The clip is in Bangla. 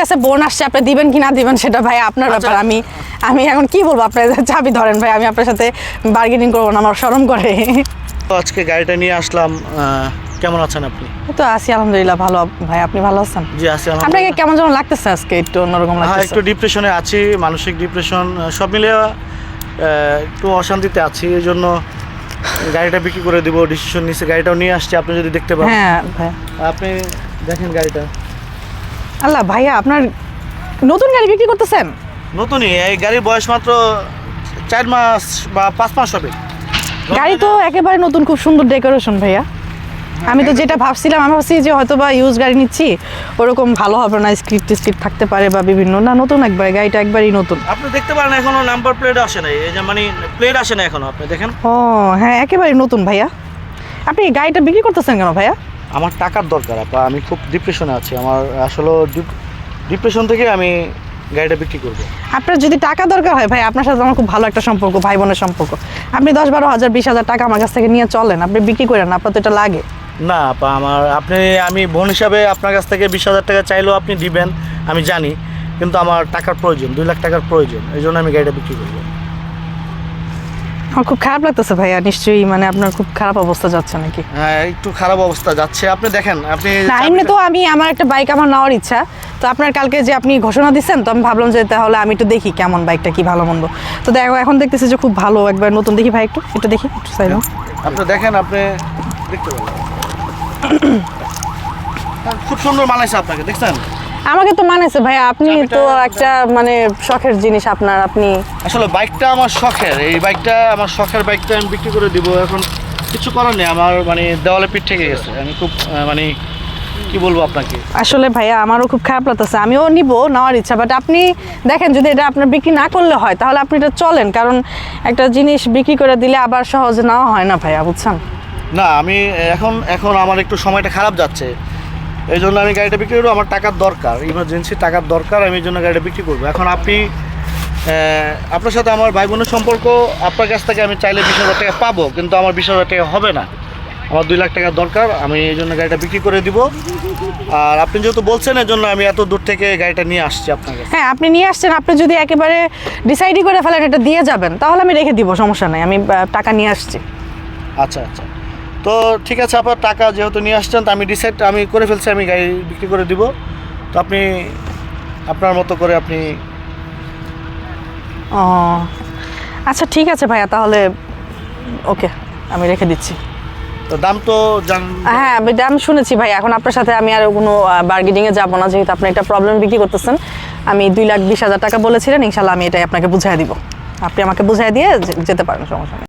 কাছে বোন আসছে, আপনি দিবেন কি না দিবেন সেটা ভাই আপনার ব্যাপার। আমি এখন কি বলবো, আপনার চাবি ধরেন ভাই, আমি আপনার সাথে বার্গেনিং করবো না, আমার শরম করে। তো আজকে গাড়িটা নিয়ে আসলাম। কেমন আছেন আপনি? তো আছি আলহামদুলিল্লাহ ভালো। ভাই আপনি ভালো আছেন? জি আছি আপনাকে আলহামদুলিল্লাহ। কেমন যেন লাগতেছে আজকে, একটু অন্যরকম হ্যাঁ, লাগতেছে। একটু ডিপ্রেশনে আছি, মানসিক ডিপ্রেশন সব মিলিয়ে একটু অশান্তিতে আছি। এই জন্য গাড়িটা বিক্রি করে দিব ডিসিশন নিচ্ছে। গাড়িটাও নিয়ে আসছি, আপনি যদি দেখতে পান। হ্যাঁ ভাই, আপনি দেখেন গাড়িটা আল্লাহ ভাইয়া, আপনার নতুন গাড়ি বিক্রি করতেছেন? নতুনই, এই গাড়ির বয়স মাত্র 4 মাস বা 5 মাস হবে। গাড়ি তো একেবারে নতুন, খুব সুন্দর ডেকোরেশন ভাইয়া। আমি তো যেটা ভাবছিলাম, আমি ভাবছি যে হয়তো বা ইউজ গাড়ি নিচ্ছি, ওরকম ভালো হবে না, স্ক্রিপ্ট টিস্ক্রিপ্ট থাকতে পারে বা বিভিন্ন, না নতুন একবারে, গাড়িটা একবারই নতুন। আপনি দেখতে পারেন এখনো নাম্বার প্লেট আসে নাই, এই যে মানে প্লেট আসে না এখনো, আপনি দেখেন। ও হ্যাঁ, একেবারে নতুন ভাইয়া। আপনি গাড়িটা বিক্রি করতেছেন কেন ভাইয়া? আমার টাকার দরকার আপা, আমি খুব ডিপ্রেশনে আছি। আমার আসলে ডিপ্রেশন থেকে আমি গাড়িটা বিক্রি করবো। আপনার যদি টাকা দরকার হয় ভাই, আপনার সাথে আমার খুব ভালো একটা সম্পর্ক, ভাই বোনের সম্পর্ক। আপনি 10-12 হাজার 20,000 টাকা আমার কাছ থেকে নিয়ে চলেন, আপনি বিক্রি করেন, আপনার তো এটা লাগে না আপা, আমি বোন হিসাবে আপনার কাছ থেকে 20,000 টাকা চাইলেও আপনি দিবেন, আমি জানি। কিন্তু আমার টাকার প্রয়োজন, 2 লাখ টাকার প্রয়োজন, এই জন্য আমি গাড়িটা বিক্রি করবো। আমার খুব খারাপ লাগতেছে ভাইয়া, নিশ্চয়ই মানে আপনার খুব খারাপ অবস্থা যাচ্ছে নাকি? হ্যাঁ, একটু খারাপ অবস্থা যাচ্ছে। আপনি দেখেন, আপনি না এমনি তো আমার একটা বাইক আমার নেওয়ার ইচ্ছা। তো আপনার কালকে যে আপনি ঘোষণা দিচ্ছেন, তো আমি ভাবলাম যে তাহলে আমি একটু দেখি কেমন বাইকটা, কি ভালো মন্দ। তো দেখো এখন দেখতেছি যে খুব ভালো, একবার নতুন দেখি ভাই, একটু দেখি, একটু চাইলাম। আপনি দেখেন, আপনি দেখতে পারেন। খুব সুন্দর মানাইছে আপনাকে, দেখছেন? আমাকে তো মানেছে ভাইয়া, আপনি তো একটা মানে শখের জিনিস আপনার, আপনি আসলে বাইকটা আমার শখের, এই বাইকটা আমার শখের বাইকটা আমি বিক্রি করে দিব। এখন কিছু করার নেই, আমার মানে দেওয়ালে পিঠ থেকে গেছে। আমি খুব মানে কি বলবো আপনাকে। আসলে ভাইয়া আমারও খুব খারাপ লাগতেছে, আমিও নিব, নেওয়ার ইচ্ছা। বাট আপনি দেখেন, যদি এটা আপনার বিক্রি না করলে হয়, তাহলে আপনি এটা চলেন, কারণ একটা জিনিস বিক্রি করে দিলে আবার সহজে নেওয়া হয় না ভাইয়া, বুঝছেন? না, আমি এখন আমার একটু সময়টা খারাপ যাচ্ছে, এই জন্য আমি গাড়িটা বিক্রি করবো। আমার টাকার দরকার, ইমার্জেন্সি টাকার দরকার, আমি এই জন্য গাড়িটা বিক্রি করবো। এখন আপনার সাথে আমার ভাই বোনের সম্পর্ক, আপনার কাছ থেকে আমি চাইলে 20,000 টাকা পাবো, কিন্তু আমার 20,000 টাকা হবে না, আমার 2 লাখ টাকা দরকার। আমি এই জন্য গাড়িটা বিক্রি করে দিব। আর আপনি যেহেতু বলছেন, এই জন্য আমি এত দূর থেকে গাড়িটা নিয়ে আসছি আপনার কাছে। হ্যাঁ আপনি নিয়ে আসছেন, আপনি যদি একেবারে ডিসাইডই করে ফেলেন এটা দিয়ে যাবেন, তাহলে আমি রেখে দিব, সমস্যা নাই, আমি টাকা নিয়ে আসছি। আচ্ছা আচ্ছা, তো ঠিক আছে, আপনার টাকা যেহেতু নিয়ে আসছেন, তো আমি করে ফেলছি, আমি গাড়ি বিক্রি করে দিব। তো আপনি আপনার মতো করে আপনি। ও আচ্ছা ঠিক আছে ভাইয়া, তাহলে ওকে, আমি রেখে দিচ্ছি। তো দাম তো হ্যাঁ আমি শুনেছি ভাই, এখন আপনার সাথে আমি আর কোনো বার্গেনিংয়ে যাবো না, যেহেতু আপনি একটা প্রবলেম বিক্রি করতেছেন। আমি 2,20,000 টাকা বলেছিলেন, ইনশাল্লাহ আমি এটাই আপনাকে বুঝাই দিব, আপনি আমাকে বুঝাই দিয়ে যেতে পারেন, সমস্যা নেই।